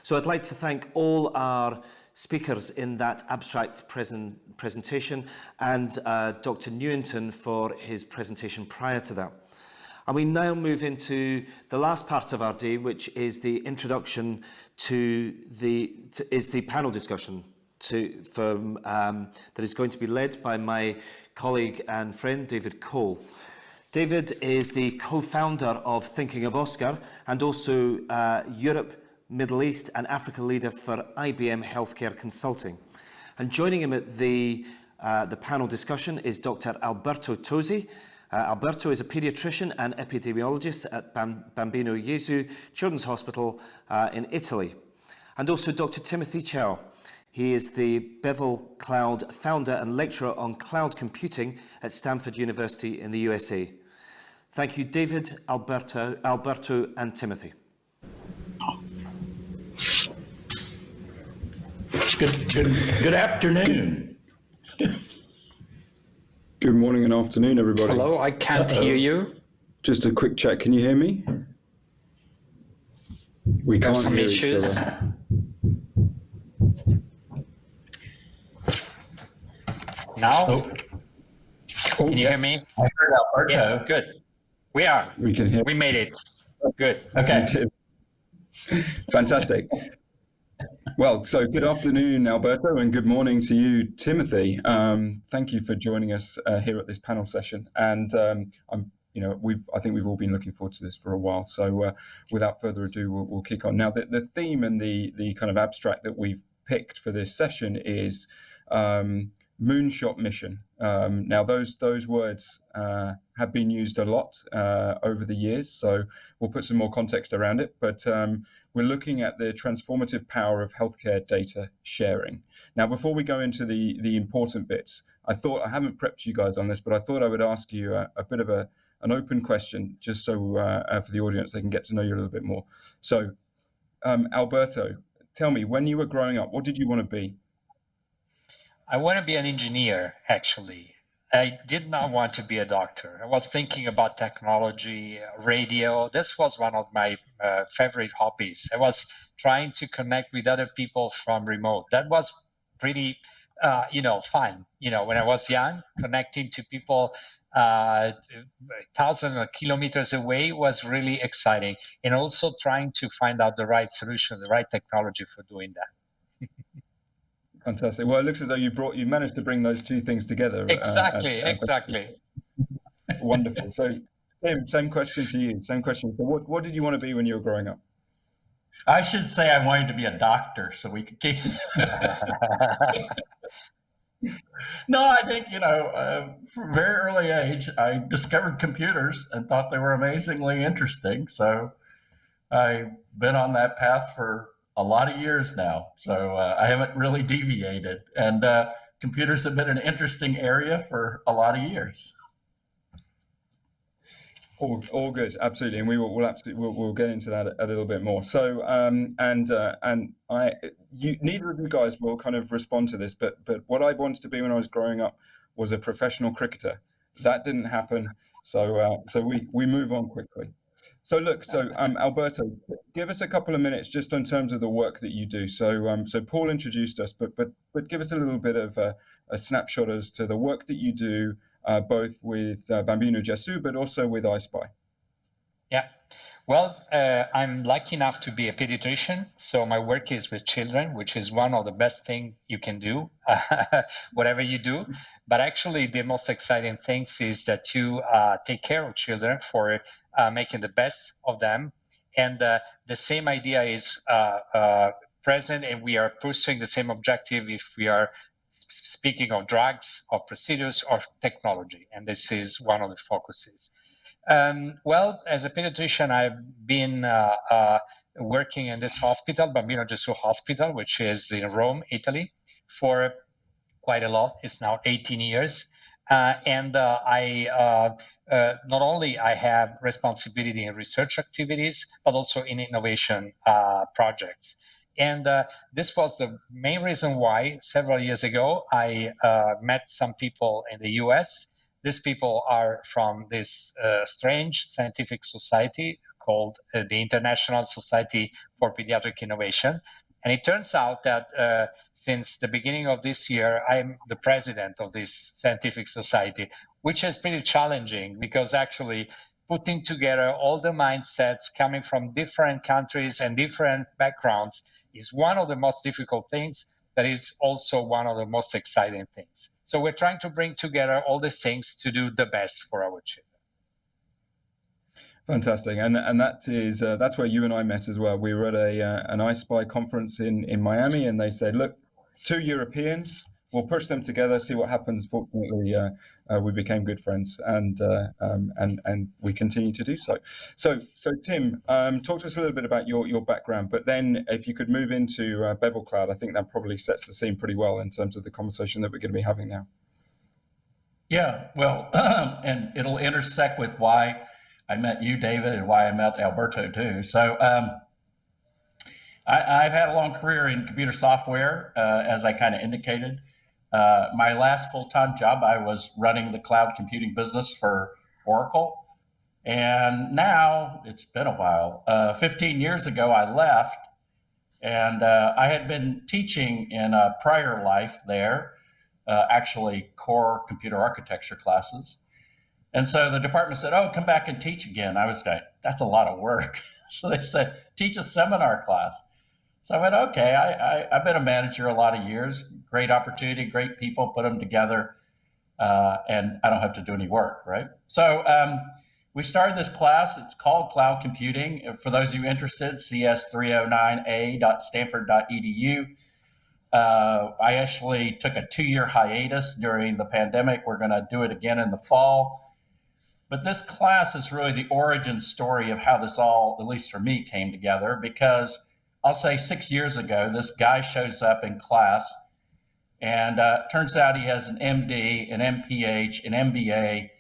So I'd like to thank all our speakers in that abstract presentation and Dr. Newington for his presentation prior to that. And we now move into the last part of our day, which is the introduction to the panel discussion that is going to be led by my colleague and friend, David Cole. David is the co-founder of Thinking of Oscar and also Europe, Middle East and Africa leader for IBM Healthcare Consulting. And joining him at the panel discussion is Dr. Alberto Tozzi. Alberto is a paediatrician and epidemiologist at Bambino Gesù Children's Hospital in Italy. And also Dr. Timothy Chou. He is the BevelCloud founder and lecturer on cloud computing at Stanford University in the USA. Thank you, David, Alberto, and Timothy. Good afternoon. Good morning and afternoon, everybody. Hello, I can't hear you. Just a quick check. Can you hear me? We can't some hear issues. each other. Now, can you hear me? I heard Alberto. Yes, good. We are. We can hear. We made it. Good. Okay. Fantastic. Well, so good afternoon, Alberto, and good morning to you, Timothy. Thank you for joining us here at this panel session. And I think we've all been looking forward to this for a while. So without further ado, we'll kick on. Now, the theme and the kind of abstract that we've picked for this session is moonshot mission. Now, those words have been used a lot over the years, so we'll put some more context around it. But we're looking at the transformative power of healthcare data sharing. Now, before we go into the important bits, I haven't prepped you guys on this, but I thought I would ask you a bit of an open question, just so for the audience they can get to know you a little bit more. So, Alberto, tell me, when you were growing up, what did you want to be? I want to be an engineer, actually. I did not want to be a doctor. I was thinking about technology, radio. This was one of my favorite hobbies. I was trying to connect with other people from remote. That was pretty, fun. When I was young, connecting to people thousands of kilometers away was really exciting. And also trying to find out the right solution, the right technology for doing that. Fantastic. Well, it looks as though you managed to bring those two things together. Exactly. Wonderful. So, Tim, same question to you. Same question. So what did you want to be when you were growing up? I should say I wanted to be a doctor so we could keep. No, I think, from a very early age, I discovered computers and thought they were amazingly interesting. So I've been on that path for a lot of years now, so I haven't really deviated. And computers have been an interesting area for a lot of years. All good, absolutely, and we'll get into that a little bit more. So, neither of you guys will kind of respond to this, but what I wanted to be when I was growing up was a professional cricketer. That didn't happen, so we move on quickly. So Alberto, give us a couple of minutes just in terms of the work that you do. So Paul introduced us, but give us a little bit of a snapshot as to the work that you do, both with Bambino Gesù, but also with iSpy. Yeah. Well, I'm lucky enough to be a pediatrician, so my work is with children, which is one of the best things you can do, whatever you do. But actually, the most exciting things is that you take care of children for making the best of them. And the same idea is present, and we are pursuing the same objective if we are speaking of drugs, of procedures, or technology. And this is one of the focuses. Well, as a pediatrician, I've been working in this hospital, Bambino Gesù Hospital, which is in Rome, Italy, for quite a lot. It's now 18 years. And I not only I have responsibility in research activities, but also in innovation projects. And this was the main reason why several years ago I met some people in the US These people are from this strange scientific society called the International Society for Pediatric Innovation. And it turns out that since the beginning of this year, I'm the president of this scientific society, which is pretty challenging because actually putting together all the mindsets coming from different countries and different backgrounds is one of the most difficult things. That is also one of the most exciting things. So we're trying to bring together all these things to do the best for our children. Fantastic, and that is that's where you and I met as well. We were at an iSpy conference in Miami, and they said, "Look, 2 Europeans, we'll push them together, see what happens." Fortunately, we became good friends, and we continue to do so. So Tim, talk to us a little bit about your background, but then if you could move into BevelCloud, I think that probably sets the scene pretty well in terms of the conversation that we're going to be having now. Yeah, well, and it'll intersect with why I met you, David, and why I met Alberto too. So I've had a long career in computer software, as I kind of indicated. My last full-time job, I was running the cloud computing business for Oracle. And now, it's been a while, 15 years ago, I left. And I had been teaching in a prior life there, actually core computer architecture classes. And so the department said, "Oh, come back and teach again." I was like, "That's a lot of work." So they said, "Teach a seminar class." So I went, "Okay, I've been a manager a lot of years. Great opportunity, great people, put them together, and I don't have to do any work, right?" So we started this class. It's called Cloud Computing. For those of you interested, cs309a.stanford.edu. I actually took a 2-year hiatus during the pandemic. We're going to do it again in the fall. But this class is really the origin story of how this all, at least for me, came together, because I'll say 6 years ago, this guy shows up in class, and turns out he has an MD, an MPH, an MBA,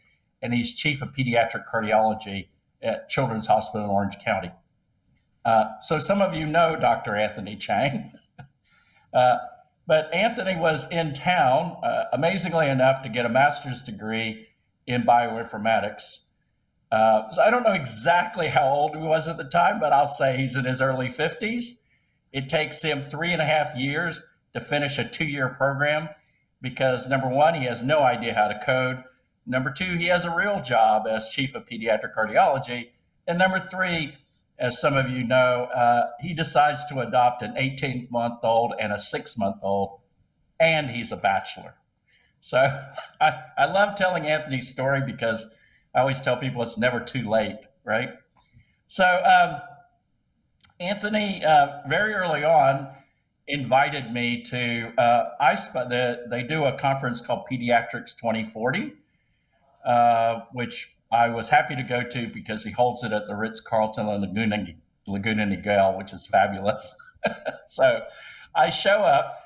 and he's chief of pediatric cardiology at Children's Hospital in Orange County. So some of you know Dr. Anthony Chang. But Anthony was in town, amazingly enough, to get a master's degree in bioinformatics. So I don't know exactly how old he was at the time, but I'll say he's in his early 50s. It takes him 3.5 years to finish a 2-year program because, number one, he has no idea how to code. Number two, he has a real job as chief of pediatric cardiology. And number three, as some of you know, he decides to adopt an 18-month-old and a 6-month-old, and he's a bachelor. So I love telling Anthony's story because I always tell people it's never too late, right? So Anthony, very early on, invited me to iSpy. They do a conference called Pediatrics 2040, which I was happy to go to because he holds it at the Ritz-Carlton in Laguna Niguel, which is fabulous. So I show up.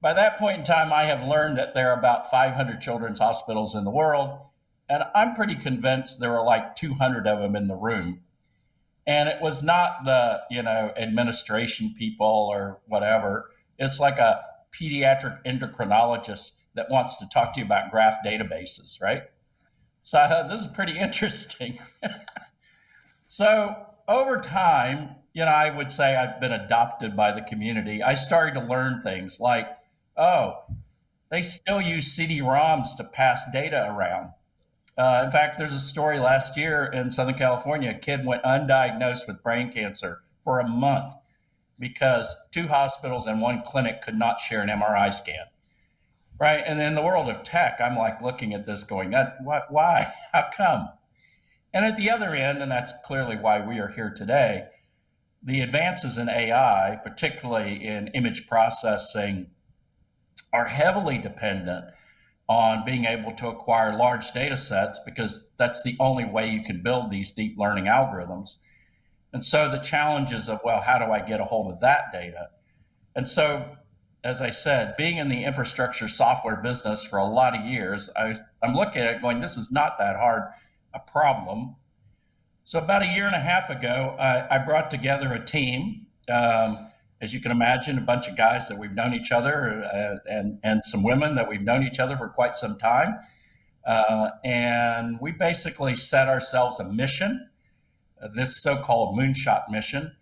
By that point in time, I have learned that there are about 500 children's hospitals in the world, and I'm pretty convinced there were like 200 of them in the room. And it was not the, administration people or whatever. It's like a pediatric endocrinologist that wants to talk to you about graph databases, right? So I thought, this is pretty interesting. So over time, I would say I've been adopted by the community. I started to learn things like, oh, they still use CD-ROMs to pass data around. In fact, there's a story last year in Southern California, a kid went undiagnosed with brain cancer for a month because 2 hospitals and 1 clinic could not share an MRI scan, right? And in the world of tech, I'm like looking at this going, why, how come? And at the other end, and that's clearly why we are here today, the advances in AI, particularly in image processing, are heavily dependent on being able to acquire large data sets because that's the only way you can build these deep learning algorithms. And so the challenges of, well, how do I get a hold of that data? And so, as I said, being in the infrastructure software business for a lot of years, I'm looking at it going, this is not that hard a problem. So about 1.5 years ago, I brought together a team. As you can imagine, a bunch of guys that we've known each other and some women that we've known each other for quite some time. And we basically set ourselves a mission, this so-called moonshot mission,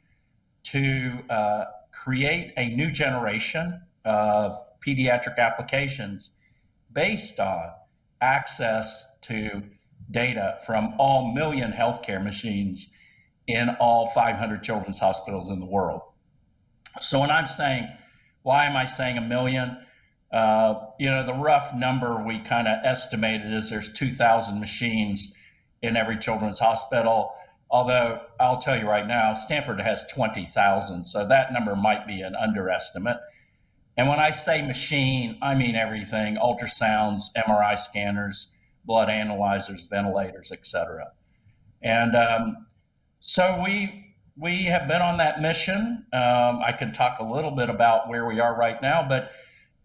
to create a new generation of pediatric applications based on access to data from all million healthcare machines in all 500 children's hospitals in the world. So when I'm saying, why am I saying 1 million? The rough number we kind of estimated is there's 2,000 machines in every children's hospital. Although I'll tell you right now, Stanford has 20,000, so that number might be an underestimate. And when I say machine, I mean everything: ultrasounds, MRI scanners, blood analyzers, ventilators, etc. And so we have been on that mission. I could talk a little bit about where we are right now, but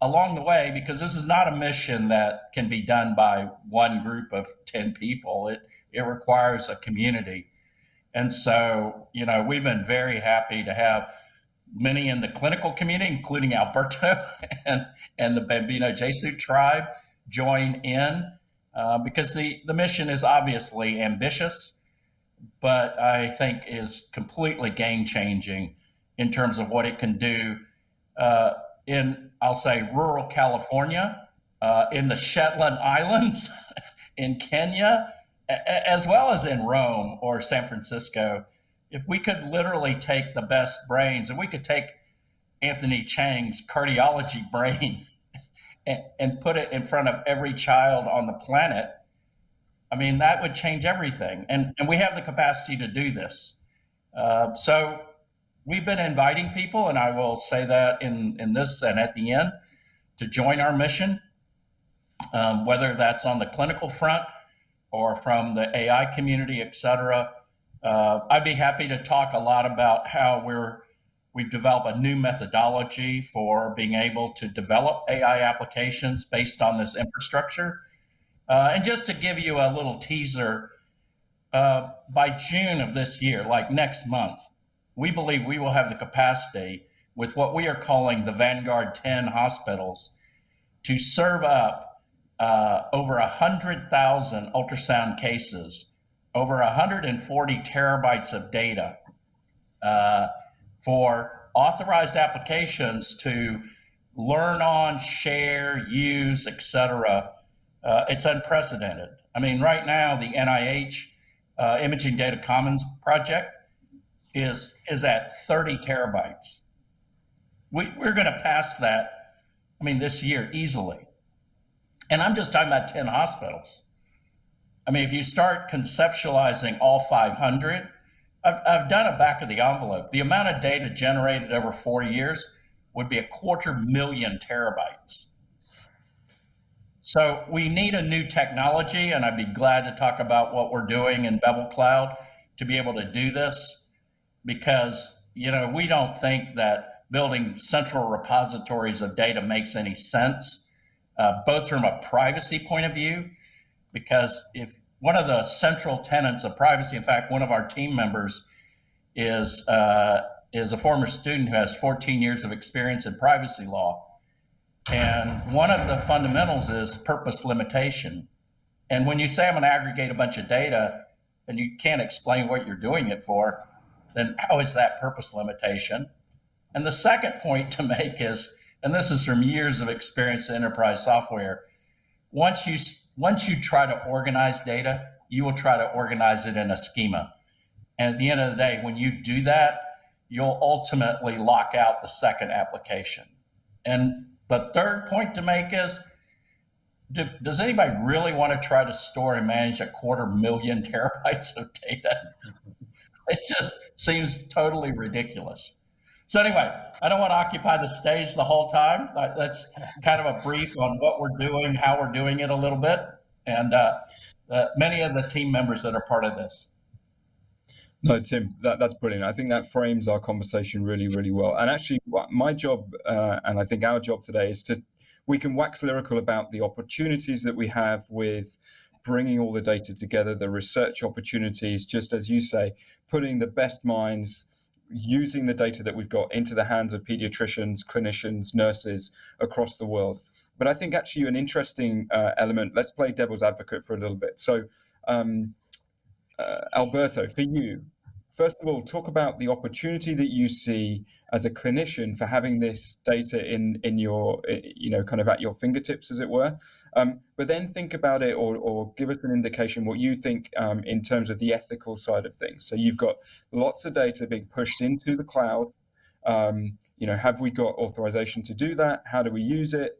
along the way, because this is not a mission that can be done by one group of 10 people, it requires a community. And so, we've been very happy to have many in the clinical community, including Alberto and the Bambino Gesù tribe, join in because the mission is obviously ambitious, but I think is completely game-changing in terms of what it can do in, I'll say, rural California, in the Shetland Islands, in Kenya, as well as in Rome or San Francisco. If we could literally take the best brains, and we could take Anthony Chang's cardiology brain and put it in front of every child on the planet, I mean, that would change everything. And we have the capacity to do this. So we've been inviting people, and I will say that in this and at the end, to join our mission, whether that's on the clinical front or from the AI community, et cetera. I'd be happy to talk a lot about how we've developed a new methodology for being able to develop AI applications based on this infrastructure. And just to give you a little teaser, by June of this year, like next month, we believe we will have the capacity with what we are calling the Vanguard 10 hospitals to serve up over 100,000 ultrasound cases, over 140 terabytes of data for authorized applications to learn on, share, use, etc. It's unprecedented. I mean, right now, the NIH Imaging Data Commons project is at 30 terabytes. We're going to pass that, this year easily. And I'm just talking about 10 hospitals. If you start conceptualizing all 500, I've done a back of the envelope. The amount of data generated over 4 years would be 250,000 terabytes. So we need a new technology, and I'd be glad to talk about what we're doing in BevelCloud to be able to do this, because we don't think that building central repositories of data makes any sense, both from a privacy point of view, because if one of the central tenets of privacy, in fact, one of our team members is a former student who has 14 years of experience in privacy law. And one of the fundamentals is purpose limitation. And when you say I'm going to aggregate a bunch of data and you can't explain what you're doing it for, then how is that purpose limitation? And the second point to make is, and this is from years of experience in enterprise software, once you try to organize data, you will try to organize it in a schema. And at the end of the day, when you do that, you'll ultimately lock out the second application. And the third point to make is, does anybody really want to try to store and manage 250,000 terabytes of data? It just seems totally ridiculous. So anyway, I don't want to occupy the stage the whole time. That's kind of a brief on what we're doing, how we're doing it a little bit, and many of the team members that are part of this. No, Tim, that's brilliant. I think that frames our conversation really, really well. And actually, my job, and I think our job today, is we can wax lyrical about the opportunities that we have with bringing all the data together, the research opportunities, just as you say, putting the best minds, using the data that we've got into the hands of pediatricians, clinicians, nurses across the world. But I think actually an interesting element, let's play devil's advocate for a little bit. So Alberto, for you, first of all, talk about the opportunity that you see as a clinician for having this data in your, kind of at your fingertips, as it were. But then think about it, or give us an indication what you think in terms of the ethical side of things. So you've got lots of data being pushed into the cloud. Have we got authorization to do that? How do we use it?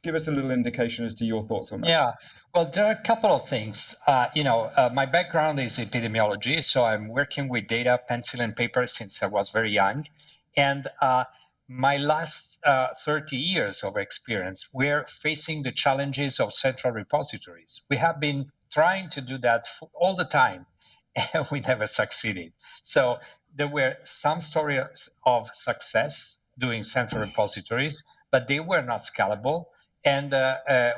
Give us a little indication as to your thoughts on that. Yeah, well, there are a couple of things. My background is epidemiology, so I'm working with data, pencil and paper since I was very young. And my last 30 years of experience, we're facing the challenges of central repositories. We have been trying to do that all the time, and we never succeeded. So there were some stories of success doing central repositories, but they were not scalable. And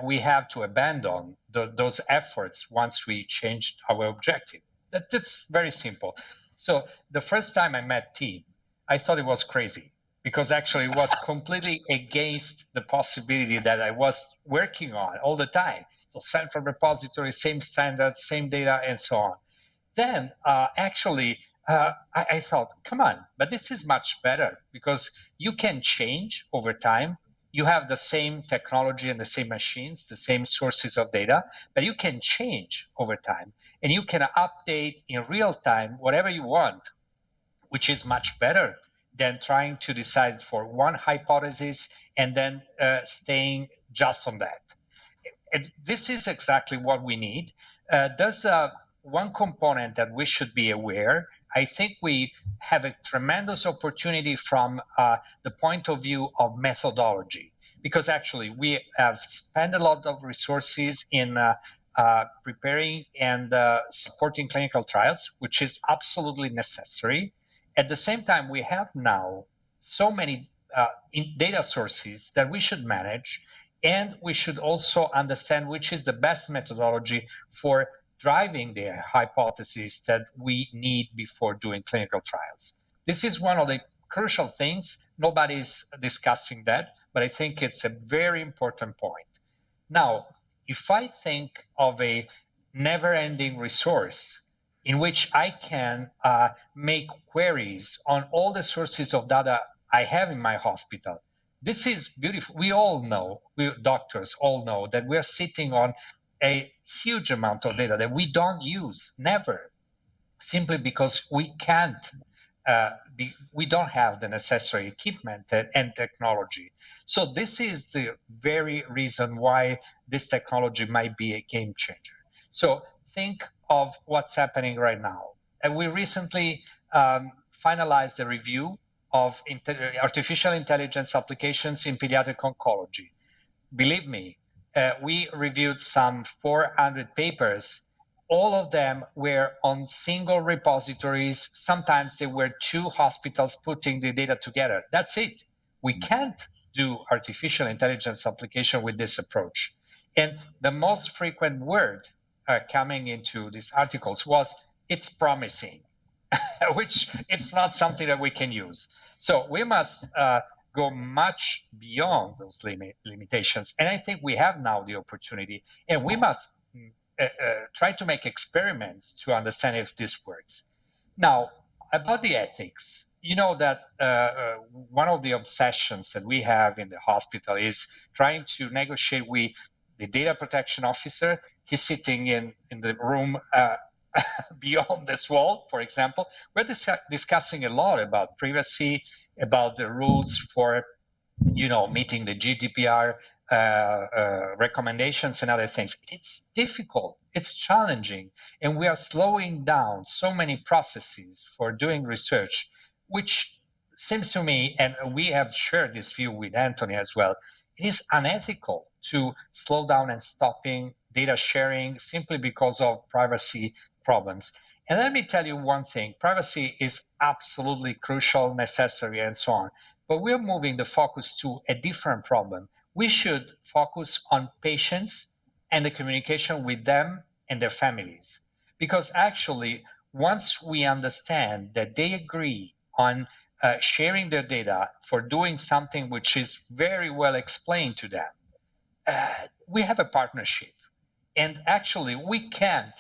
we have to abandon those efforts once we changed our objective. That's very simple. So the first time I met Tim, I thought it was crazy, because actually it was completely against the possibility that I was working on all the time. So central repository, same standards, same data, and so on. Then I thought, come on, but this is much better, because you can change over time. You have the same technology and the same machines, the same sources of data, but you can change over time, and you can update in real time whatever you want, which is much better than trying to decide for one hypothesis and then staying just on that. And this is exactly what we need. There's one component that we should be aware. I think we have a tremendous opportunity from the point of view of methodology, because actually we have spent a lot of resources in preparing and supporting clinical trials, which is absolutely necessary. At the same time, we have now so many data sources that we should manage, and we should also understand which is the best methodology for driving the hypotheses that we need before doing clinical trials. This is one of the crucial things. Nobody's discussing that, but I think it's a very important point. Now, if I think of a never-ending resource in which I can make queries on all the sources of data I have in my hospital, this is beautiful. We all know, we doctors all know, that we're sitting on a huge amount of data that we don't use, never, simply because we can't, we don't have the necessary equipment and technology. So this is the very reason why this technology might be a game changer. So think of what's happening right now. And we recently finalized the review of artificial intelligence applications in pediatric oncology. Believe me, we reviewed some 400 papers. All of them were on single repositories. Sometimes there were 2 hospitals putting the data together. That's it. We can't do artificial intelligence application with this approach. And the most frequent word coming into these articles was, it's promising, which it's not something that we can use. So we must go much beyond those limitations. And I think we have now the opportunity, and we must try to make experiments to understand if this works. Now, about the ethics, you know that one of the obsessions that we have in the hospital is trying to negotiate with the data protection officer. He's sitting in the room beyond this wall, for example. We're discussing a lot about privacy, about the rules for, meeting the GDPR recommendations and other things. It's difficult, it's challenging, and we are slowing down so many processes for doing research, which seems to me, and we have shared this view with Anthony as well, it is unethical to slow down and stopping data sharing simply because of privacy problems. And let me tell you one thing, privacy is absolutely crucial, necessary, and so on. But we're moving the focus to a different problem. We should focus on patients and the communication with them and their families. Because actually, once we understand that they agree on sharing their data for doing something which is very well explained to them, we have a partnership. And actually, we can't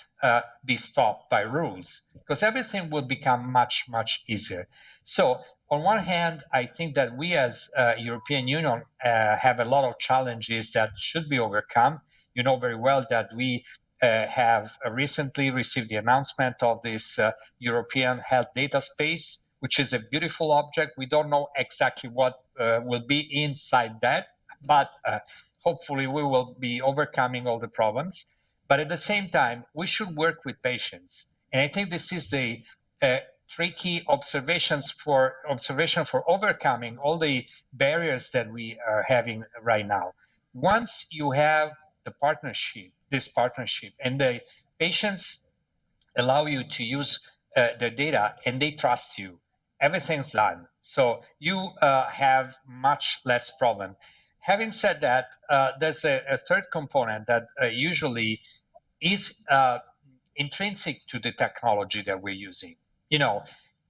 be stopped by rules because everything will become much, much easier. So on one hand, I think that we as European Union have a lot of challenges that should be overcome. You know very well that we have recently received the announcement of this European health data space, which is a beautiful object. We don't know exactly what will be inside that, but hopefully we will be overcoming all the problems. But at the same time, we should work with patients. And I think this is the tricky observation for overcoming all the barriers that we are having right now. Once you have the partnership, and the patients allow you to use their data and they trust you, everything's done. So you have much less problem. Having said that, there's a third component that usually is intrinsic to the technology that we're using. You know,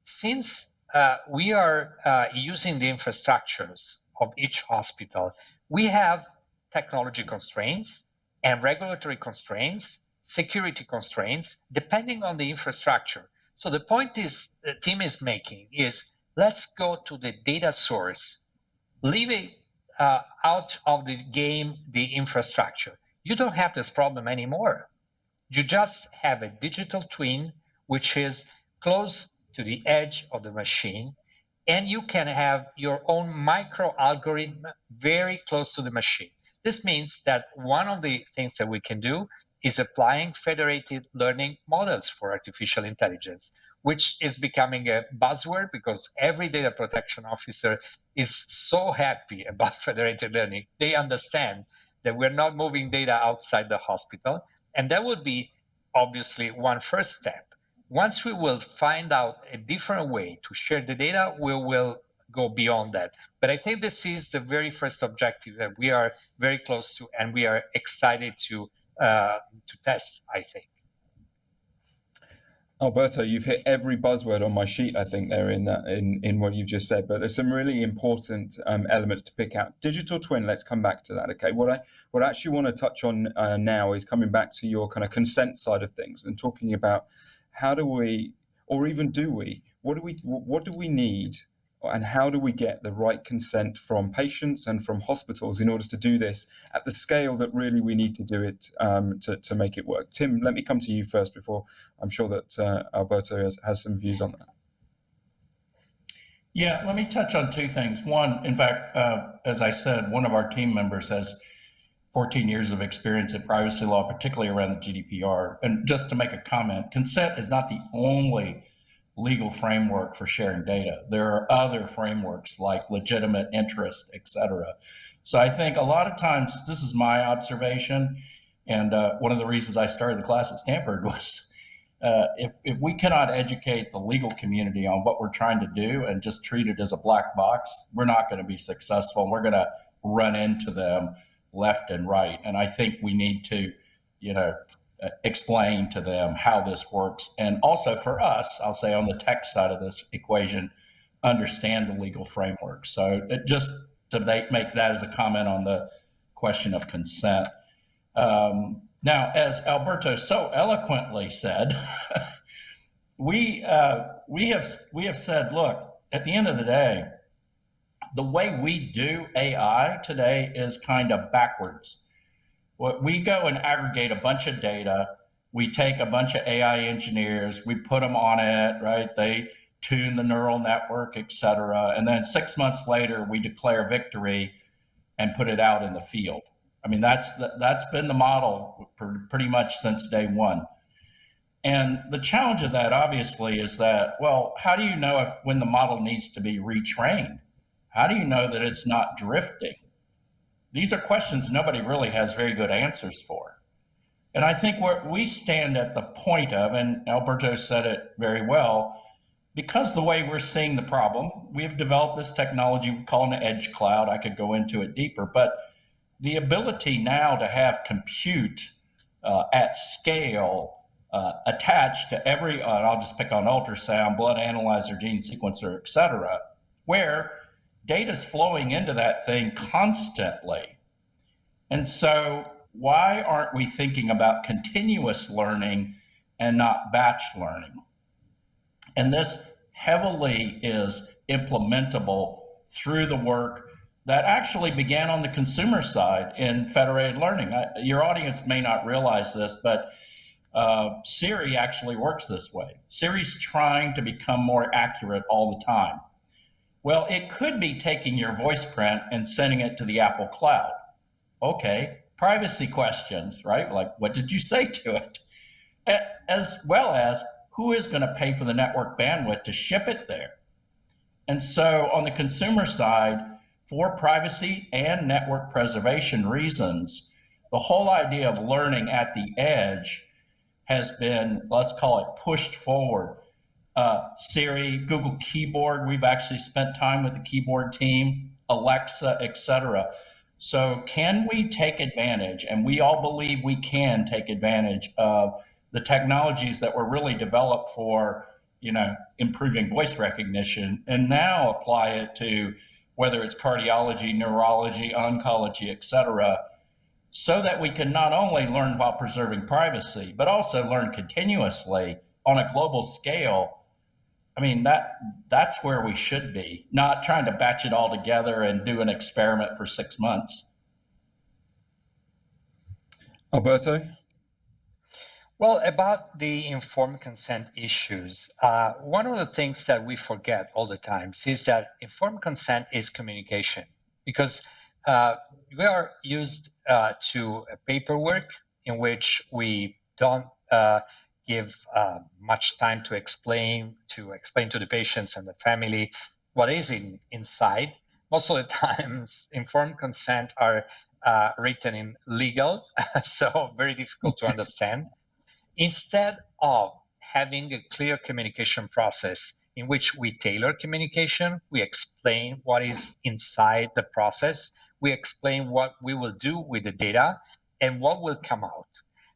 since we are using the infrastructures of each hospital, we have technology constraints and regulatory constraints, security constraints, depending on the infrastructure. So the point is, the team is making is, let's go to the data source, leave it out of the game, the infrastructure. You don't have this problem anymore. You just have a digital twin, which is close to the edge of the machine, and you can have your own micro algorithm very close to the machine. This means that one of the things that we can do is applying federated learning models for artificial intelligence, which is becoming a buzzword because every data protection officer is so happy about federated learning. They understand that we're not moving data outside the hospital, and that would be obviously one first step. Once we will find out a different way to share the data, we will go beyond that. But I think this is the very first objective that we are very close to, and we are excited to test, I think. Alberto, you've hit every buzzword on my sheet, I think, there in what you've just said, but there's some really important elements to pick out. Digital twin, let's come back to that, okay? What I actually want to touch on now is coming back to your kind of consent side of things and talking about how do we, or even do we, what do we need, and how do we get the right consent from patients and from hospitals in order to do this at the scale that really we need to do it to make it work? Tim, let me come to you first before I'm sure that Alberto has some views on that. Yeah, let me touch on two things. One, in fact, as I said, one of our team members has 14 years of experience in privacy law, particularly around the GDPR. And just to make a comment, consent is not the only legal framework for sharing data. There are other frameworks like legitimate interest, et cetera. So I think a lot of times, this is my observation, and one of the reasons I started the class at Stanford was if we cannot educate the legal community on what we're trying to do and just treat it as a black box, we're not going to be successful. We're going to run into them left and right. And I think we need to, explain to them how this works. And also for us, I'll say on the tech side of this equation, understand the legal framework. So just to make that as a comment on the question of consent. Now, as Alberto so eloquently said, we have said, look, at the end of the day, the way we do AI today is kind of backwards. We go and aggregate a bunch of data. We take a bunch of AI engineers, we put them on it, right? They tune the neural network, et cetera. And then 6 months later, we declare victory and put it out in the field. I mean, that's been the model pretty much since day one. And the challenge of that, obviously, is that, well, how do you know when the model needs to be retrained? How do you know that it's not drifting? These are questions nobody really has very good answers for. And I think where we stand at the point of, and Alberto said it very well, because the way we're seeing the problem, we've developed this technology we call an edge cloud. I could go into it deeper, but the ability now to have compute at scale attached to every, I'll just pick on ultrasound, blood analyzer, gene sequencer, et cetera, where data's flowing into that thing constantly. And so why aren't we thinking about continuous learning and not batch learning? And this heavily is implementable through the work that actually began on the consumer side in federated learning. Your audience may not realize this, but Siri actually works this way. Siri's trying to become more accurate all the time. Well, it could be taking your voice print and sending it to the Apple Cloud. Okay, privacy questions, right? Like, what did you say to it? As well as, who is going to pay for the network bandwidth to ship it there? And so on the consumer side, for privacy and network preservation reasons, the whole idea of learning at the edge has been, let's call it, pushed forward. Siri, Google Keyboard, we've actually spent time with the keyboard team, Alexa, etc. So can we take advantage, and we all believe we can take advantage of the technologies that were really developed for, improving voice recognition, and now apply it to whether it's cardiology, neurology, oncology, etc., so that we can not only learn while preserving privacy, but also learn continuously on a global scale. I mean, that's where we should be, not trying to batch it all together and do an experiment for 6 months. Alberto? Well, about the informed consent issues, one of the things that we forget all the time is that informed consent is communication, because we are used to paperwork in which we don't give much time to explain to the patients and the family what is inside. Most of the times, informed consent are written in legal, so very difficult to understand. Instead of having a clear communication process in which we tailor communication, we explain what is inside the process, we explain what we will do with the data and what will come out.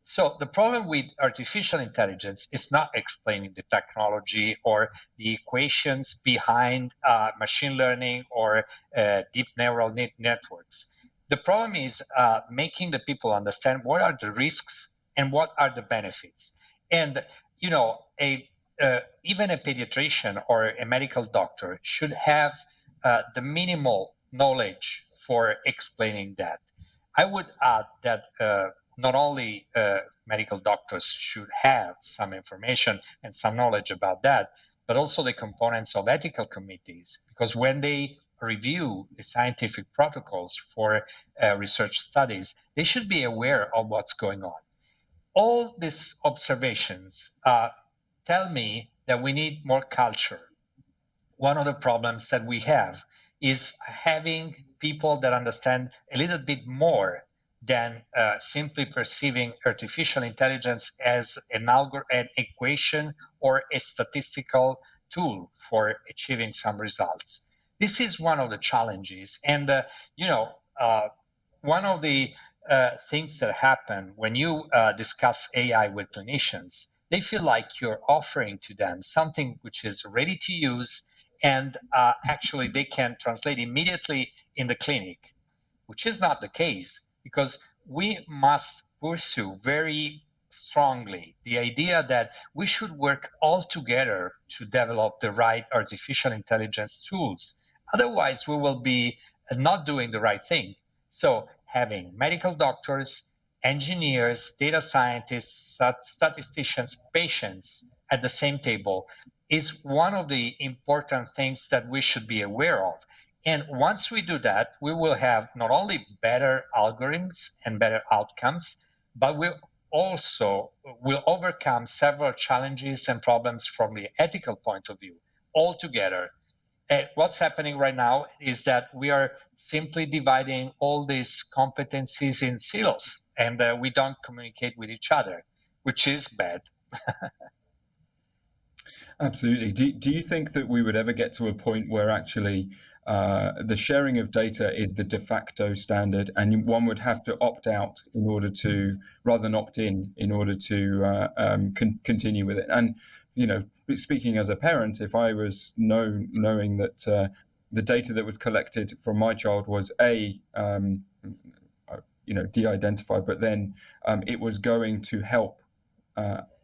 So the problem with artificial intelligence is not explaining the technology or the equations behind machine learning or deep neural networks. The problem is making the people understand what are the risks and what are the benefits. And, even a pediatrician or a medical doctor should have the minimal knowledge for explaining that. I would add that not only medical doctors should have some information and some knowledge about that, but also the components of ethical committees, because when they review the scientific protocols for research studies, they should be aware of what's going on. All these observations tell me that we need more culture. One of the problems that we have is having people that understand a little bit more than simply perceiving artificial intelligence as an equation or a statistical tool for achieving some results. This is one of the challenges. And, one of the things that happen when you discuss AI with clinicians, they feel like you're offering to them something which is ready to use and actually they can translate immediately in the clinic, which is not the case, because we must pursue very strongly the idea that we should work all together to develop the right artificial intelligence tools. Otherwise, we will be not doing the right thing. So having medical doctors, engineers, data scientists, statisticians, patients at the same table is one of the important things that we should be aware of. And once we do that, we will have not only better algorithms and better outcomes, but we also will overcome several challenges and problems from the ethical point of view altogether. What's happening right now is that we are simply dividing all these competencies in silos, and we don't communicate with each other, which is bad. Absolutely. Do you think that we would ever get to a point where actually the sharing of data is the de facto standard, and one would have to opt out in order to, rather than opt in order to continue with it? And, speaking as a parent, if I was knowing that the data that was collected from my child was de-identified, but then it was going to help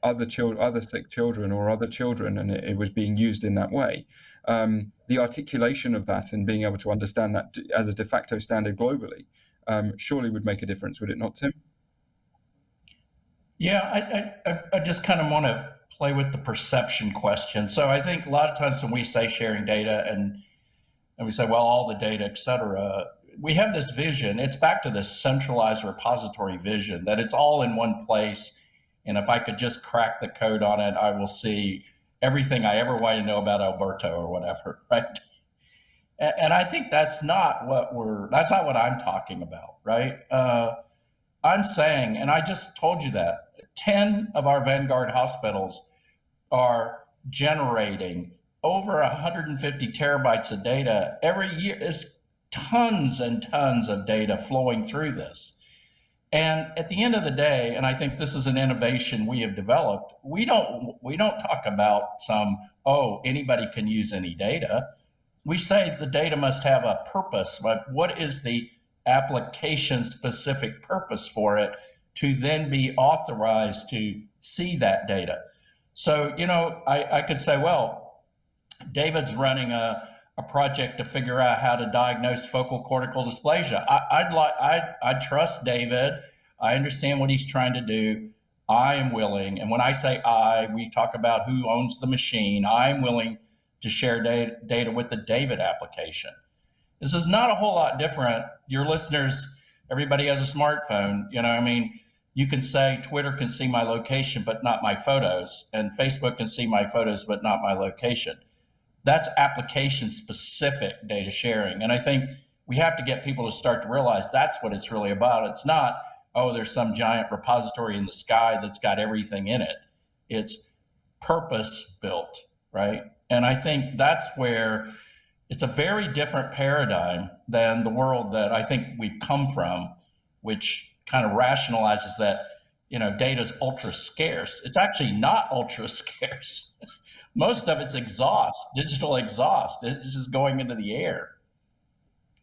other sick children or other children, and it was being used in that way. The articulation of that and being able to understand that as a de facto standard globally surely would make a difference, would it not, Tim? Yeah, I just kind of want to play with the perception question. So I think a lot of times when we say sharing data and we say, well, all the data, et cetera, we have this vision. It's back to this centralized repository vision that it's all in one place. And if I could just crack the code on it, I will see everything I ever want to know about Alberto or whatever, right? And I think that's not what I'm talking about, right? I'm saying, and I just told you that, 10 of our Vanguard hospitals are generating over 150 terabytes of data every year. There's tons and tons of data flowing through this. And at the end of the day, and I think this is an innovation we have developed, we don't talk about anybody can use any data. We say the data must have a purpose, but what is the application specific purpose for it to then be authorized to see that data? So, I could say, well, David's running a project to figure out how to diagnose focal cortical dysplasia. I trust David. I understand what he's trying to do. I am willing, and when I say we talk about who owns the machine. I'm willing to share data with the David application. This is not a whole lot different. Your listeners, everybody has a smartphone. You can say Twitter can see my location, but not my photos, and Facebook can see my photos, but not my location. That's application specific data sharing. And I think we have to get people to start to realize that's what it's really about. It's not, there's some giant repository in the sky that's got everything in it. It's purpose built, right? And I think that's where it's a very different paradigm than the world that I think we've come from, which kind of rationalizes that, data is ultra scarce. It's actually not ultra scarce. Most of it's exhaust, digital exhaust. It's just going into the air.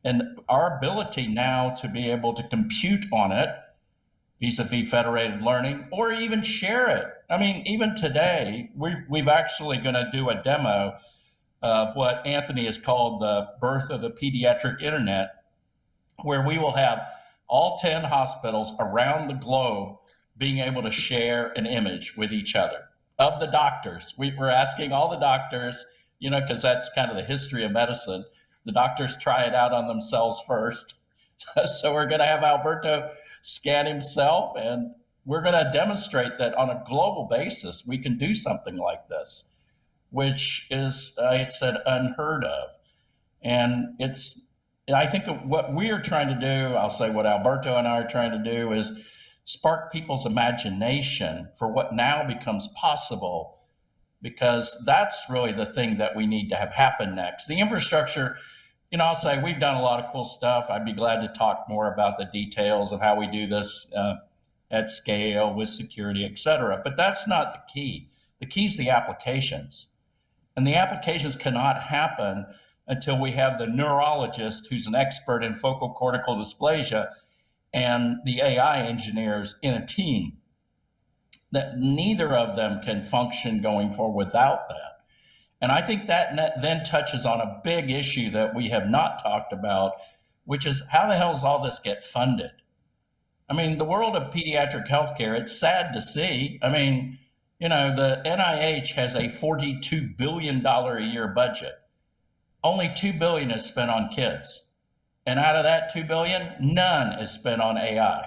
And our ability now to be able to compute on it, vis-a-vis federated learning, or even share it. I mean, even today, we've actually going to do a demo of what Anthony has called the birth of the pediatric internet, where we will have all 10 hospitals around the globe being able to share an image with each other of the doctors. We're asking all the doctors, because that's kind of the history of medicine. The doctors try it out on themselves first. So we're going to have Alberto scan himself, and we're going to demonstrate that on a global basis, we can do something like this, which is, I said, unheard of. And I think what we are trying to do, I'll say what Alberto and I are trying to do, is spark people's imagination for what now becomes possible, because that's really the thing that we need to have happen next. The infrastructure, I'll say we've done a lot of cool stuff. I'd be glad to talk more about the details of how we do this at scale with security, et cetera. But that's not the key. The key is the applications. And the applications cannot happen until we have the neurologist who's an expert in focal cortical dysplasia and the AI engineers in a team. That neither of them can function going forward without that. And I think that then touches on a big issue that we have not talked about, which is how the hell does all this get funded? I mean, the world of pediatric healthcare, it's sad to see. I mean, the NIH has a $42 billion a year budget. Only $2 billion is spent on kids. And out of that $2 billion, none is spent on AI.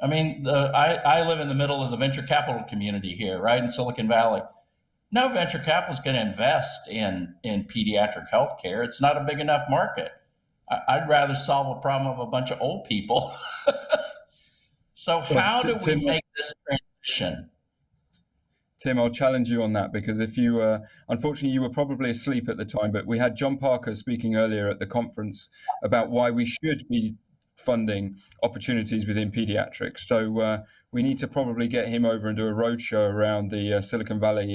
I mean, I live in the middle of the venture capital community here, right, in Silicon Valley. No venture capital is going to invest in pediatric healthcare. It's not a big enough market. I'd rather solve a problem of a bunch of old people. So how do we make this transition? Tim, I'll challenge you on that, because if you, unfortunately, you were probably asleep at the time, but we had John Parker speaking earlier at the conference about why we should be funding opportunities within pediatrics. So we need to probably get him over and do a roadshow around the Silicon Valley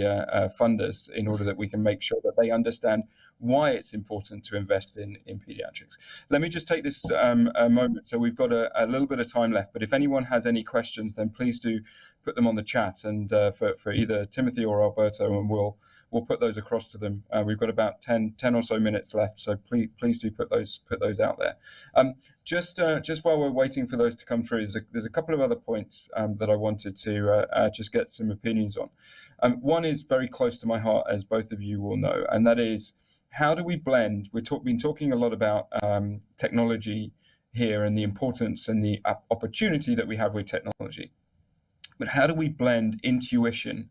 funders in order that we can make sure that they understand why it's important to invest in pediatrics. Let me just take this a moment. So we've got a little bit of time left, but if anyone has any questions, then please do put them on the chat, and for either Timothy or Alberto, and we'll put those across to them. We've got about 10 or so minutes left, so please do put those out there. Just while we're waiting for those to come through, there's a couple of other points that I wanted to just get some opinions on. One is very close to my heart, as both of you will know, and that is, how do we blend? We've been talking a lot about technology here and the importance and the opportunity that we have with technology. But how do we blend intuition?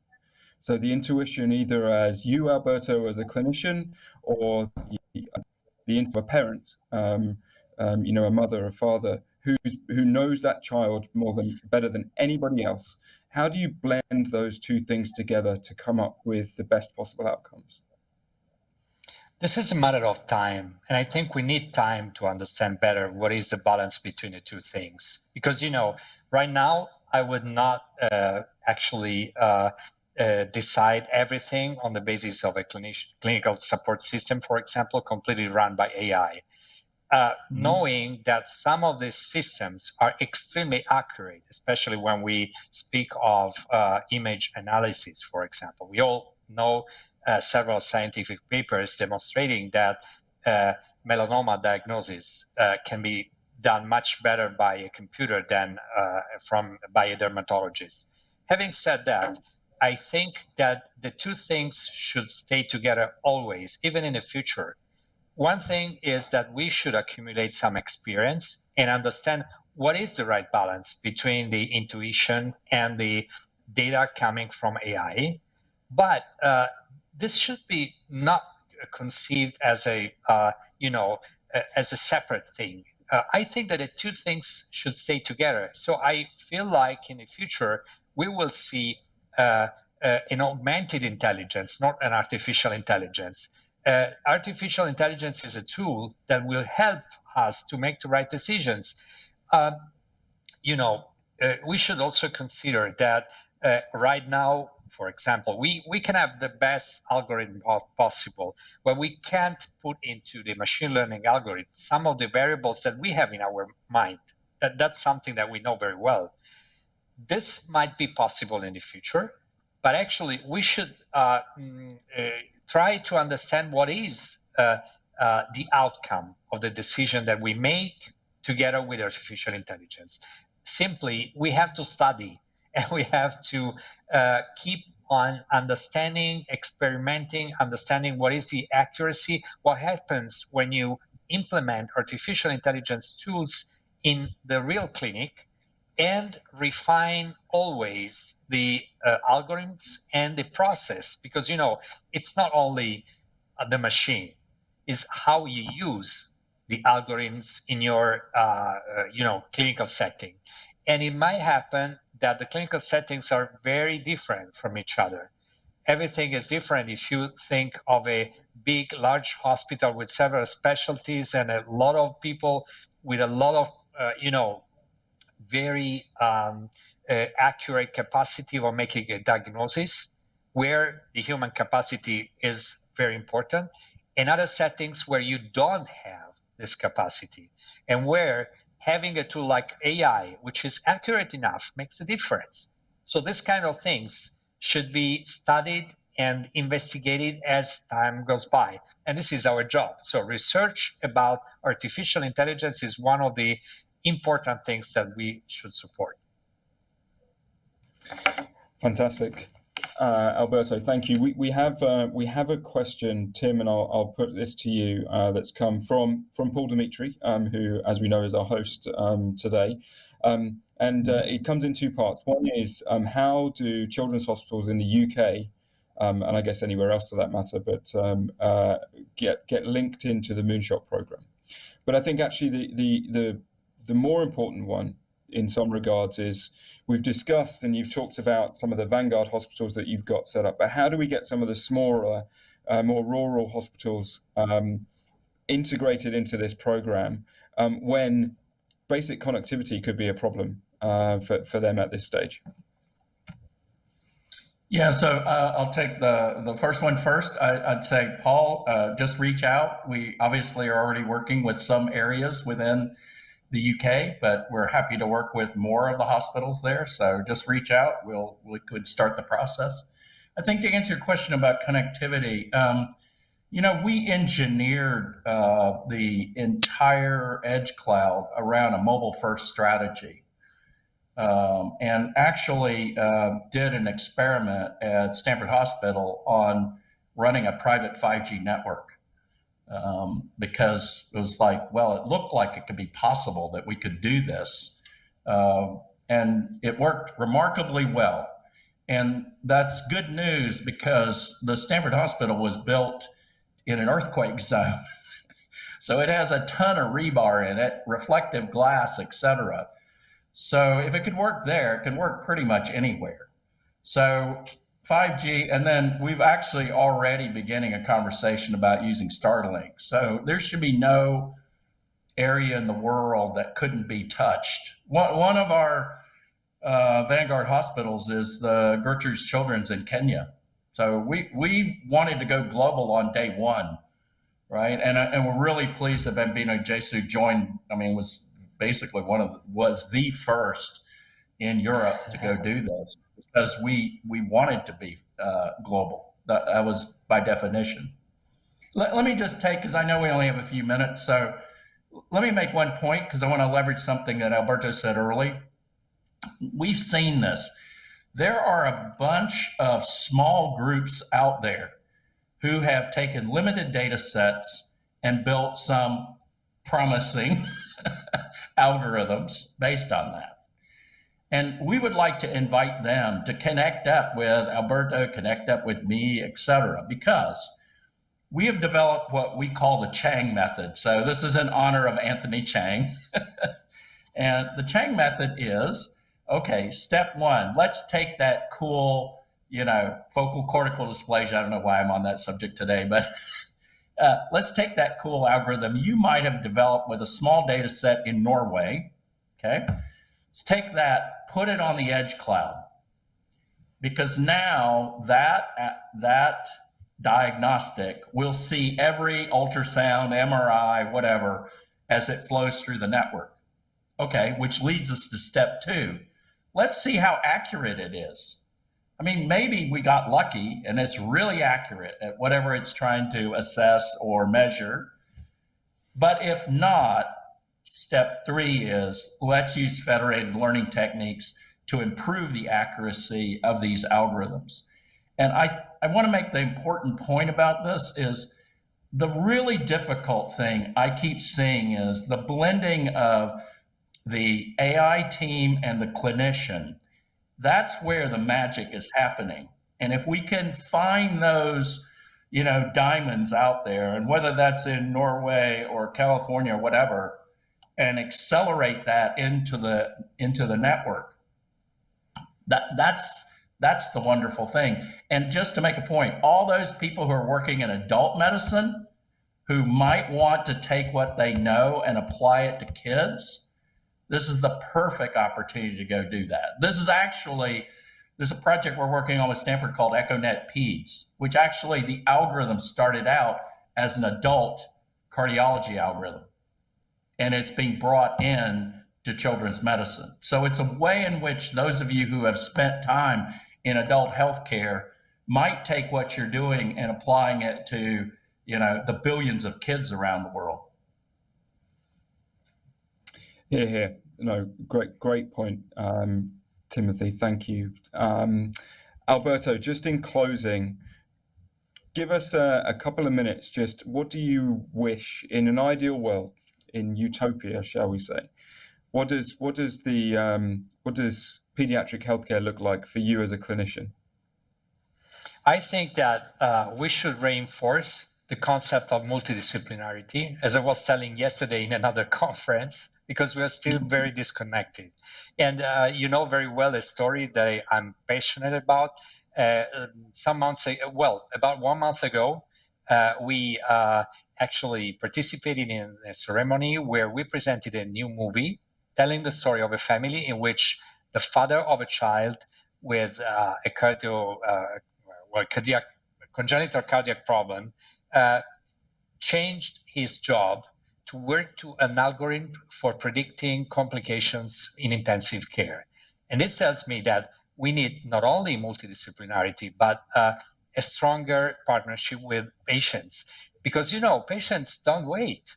So the intuition, either as you, Alberto, as a clinician, or the a parent, a mother, a father, who knows that child better than anybody else. How do you blend those two things together to come up with the best possible outcomes? This is a matter of time, and I think we need time to understand better what is the balance between the two things. Because, right now, I would not actually decide everything on the basis of a clinical support system, for example, completely run by AI. Knowing that some of these systems are extremely accurate, especially when we speak of image analysis, for example. We all know several scientific papers demonstrating that melanoma diagnosis can be done much better by a computer than by a dermatologist. Having said that, I think that the two things should stay together always, even in the future. One thing is that we should accumulate some experience and understand what is the right balance between the intuition and the data coming from AI. But this should be not conceived as a separate thing. I think that the two things should stay together. So I feel like in the future we will see an augmented intelligence, not an artificial intelligence. Artificial intelligence is a tool that will help us to make the right decisions. We should also consider that right now, for example, we can have the best algorithm possible, but we can't put into the machine learning algorithm some of the variables that we have in our mind. That's something that we know very well. This might be possible in the future, but actually we should try to understand what is the outcome of the decision that we make together with artificial intelligence. Simply, we have to study and we have to keep on understanding, experimenting, understanding what is the accuracy, what happens when you implement artificial intelligence tools in the real clinic, and refine always the algorithms and the process, because it's not only the machine, it's how you use the algorithms in your clinical setting. And it might happen that the clinical settings are very different from each other. Everything is different if you think of a big, large hospital with several specialties and a lot of people with a lot of, very accurate capacity of making a diagnosis, where the human capacity is very important, and other settings where you don't have this capacity, and where having a tool like AI, which is accurate enough, makes a difference. So this kind of things should be studied and investigated as time goes by. And this is our job. So research about artificial intelligence is one of the important things that we should support. Fantastic. Alberto, thank you. We have a question, Tim, and I'll put this to you, that's come from Paul Dimitri, who, as we know, is our host today. And it comes in two parts. One is, how do children's hospitals in the UK, and I guess anywhere else for that matter, but get linked into the Moonshot program? But I think actually the more important one in some regards is, we've discussed and you've talked about some of the vanguard hospitals that you've got set up, but how do we get some of the smaller, more rural hospitals integrated into this program when basic connectivity could be a problem for them at this stage? Yeah, so I'll take the first one first. I'd say, Paul, just reach out. We obviously are already working with some areas within the UK, but we're happy to work with more of the hospitals there. So just reach out. We could start the process. I think to answer your question about connectivity, we engineered the entire edge cloud around a mobile first strategy. And actually did an experiment at Stanford Hospital on running a private 5G network because it was like, well, it looked like it could be possible that we could do this. And it worked remarkably well. And that's good news because the Stanford Hospital was built in an earthquake zone. So it has a ton of rebar in it, reflective glass, et cetera. So if it could work there, it can work pretty much anywhere. So 5G, and then we've actually already beginning a conversation about using Starlink. So there should be no area in the world that couldn't be touched. One of our Vanguard hospitals is the Gertrude's Children's in Kenya. So we wanted to go global on day one, right? And we're really pleased that Bambino Gesù joined. I mean, was basically was the first in Europe to go do this because we wanted to be global. That was by definition. Let me just take, because I know we only have a few minutes, so let me make one point because I want to leverage something that Alberto said early. We've seen this. There are a bunch of small groups out there who have taken limited data sets and built some promising algorithms based on that. And we would like to invite them to connect up with Alberto, connect up with me, et cetera, because we have developed what we call the Chang method. So this is in honor of Anthony Chang. And the Chang method is, okay, step one, let's take that cool, focal cortical dysplasia. I don't know why I'm on that subject today, but let's take that cool algorithm you might have developed with a small data set in Norway, okay? Let's take that, put it on the edge cloud, because now that diagnostic will see every ultrasound, MRI, whatever, as it flows through the network. Okay, which leads us to step two. Let's see how accurate it is. I mean, maybe we got lucky and it's really accurate at whatever it's trying to assess or measure. But if not, step three is let's use federated learning techniques to improve the accuracy of these algorithms. And I want to make the important point about this is the really difficult thing I keep seeing is the blending of the AI team and the clinician. That's where the magic is happening. And if we can find those, diamonds out there, and whether that's in Norway or California or whatever, and accelerate that into the network, that's the wonderful thing. And just to make a point, all those people who are working in adult medicine who might want to take what they know and apply it to kids, this is the perfect opportunity to go do that. There's a project we're working on with Stanford called EchoNet Peds, which actually the algorithm started out as an adult cardiology algorithm. And it's being brought in to children's medicine. So it's a way in which those of you who have spent time in adult healthcare might take what you're doing and applying it to, the billions of kids around the world. Here. No, great point, Timothy. Thank you. Alberto, just in closing, give us a couple of minutes. Just what do you wish in an ideal world, in utopia, shall we say? What does pediatric healthcare look like for you as a clinician? I think that we should reinforce the concept of multidisciplinarity, as I was telling yesterday in another conference, because we are still very disconnected. And you know very well a story that I'm passionate about. About 1 month ago, we actually participated in a ceremony where we presented a new movie telling the story of a family in which the father of a child with a congenital cardiac problem, changed his job to work to an algorithm for predicting complications in intensive care. And this tells me that we need not only multidisciplinarity, but a stronger partnership with patients. Because, patients don't wait,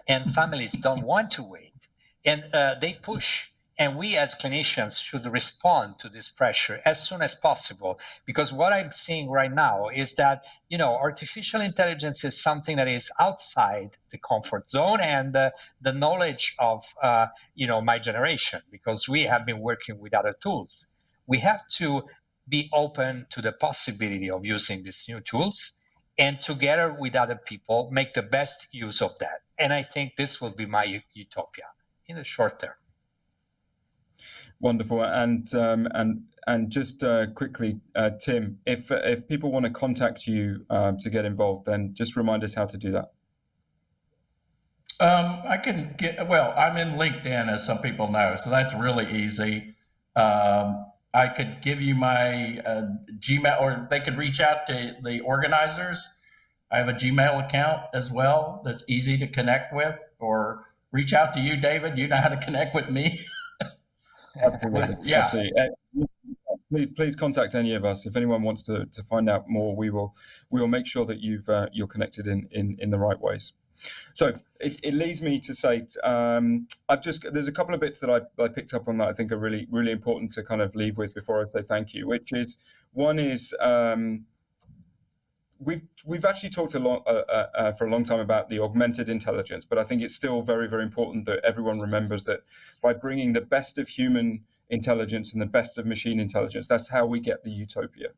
and families don't want to wait, and they push. And we as clinicians should respond to this pressure as soon as possible, because what I'm seeing right now is that, artificial intelligence is something that is outside the comfort zone and the knowledge of, my generation, because we have been working with other tools. We have to be open to the possibility of using these new tools, and together with other people, make the best use of that. And I think this will be my utopia in the short term. Wonderful. And just quickly, Tim, if people want to contact you to get involved, then just remind us how to do that. I can I'm in LinkedIn, as some people know, so that's really easy. I could give you my Gmail, or they could reach out to the organizers. I have a Gmail account as well that's easy to connect with, or reach out to you, David. You know how to connect with me. Absolutely. Yeah. Absolutely. Please contact any of us if anyone wants to find out more. We will make sure that you're connected in the right ways. So it leads me to say there's a couple of bits that I picked up on that I think are really, really important to kind of leave with before I say thank you. Which is, one is we've actually talked a lot for a long time about the augmented intelligence, but I think it's still very, very important that everyone remembers that by bringing the best of human intelligence and the best of machine intelligence, that's how we get the utopia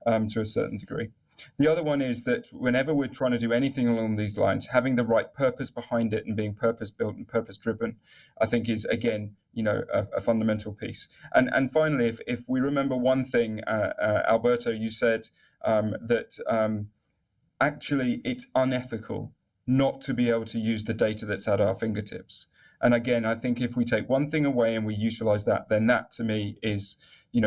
to a certain degree. The other one is that whenever we're trying to do anything along these lines, having the right purpose behind it and being purpose-built and purpose-driven, I think is, again, a fundamental piece. And finally, if we remember one thing, Alberto, you said that actually it's unethical not to be able to use the data that's at our fingertips. And again, I think if we take one thing away and we utilize that, then that to me is,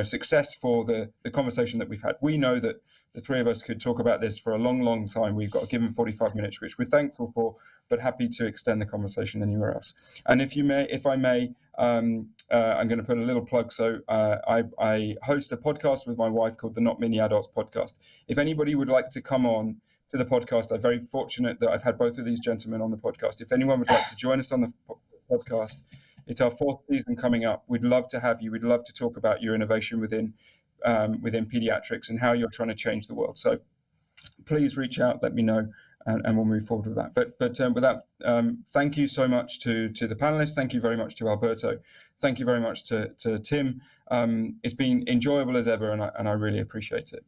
success for the conversation that we've had. We know that the three of us could talk about this for a long, long time. We've got a given 45 minutes, which we're thankful for, but happy to extend the conversation anywhere else. And if I may, I'm going to put a little plug. So I host a podcast with my wife called the Not Many Adults podcast. If anybody would like to come on to the podcast, I'm very fortunate that I've had both of these gentlemen on the podcast. If anyone would like to join us on the podcast, it's our 4th season coming up. We'd love to have you. We'd love to talk about your innovation within pediatrics and how you're trying to change the world. So please reach out, let me know, and we'll move forward with that. But with that, thank you so much to the panelists. Thank you very much to Alberto. Thank you very much to Tim. It's been enjoyable as ever, and I really appreciate it.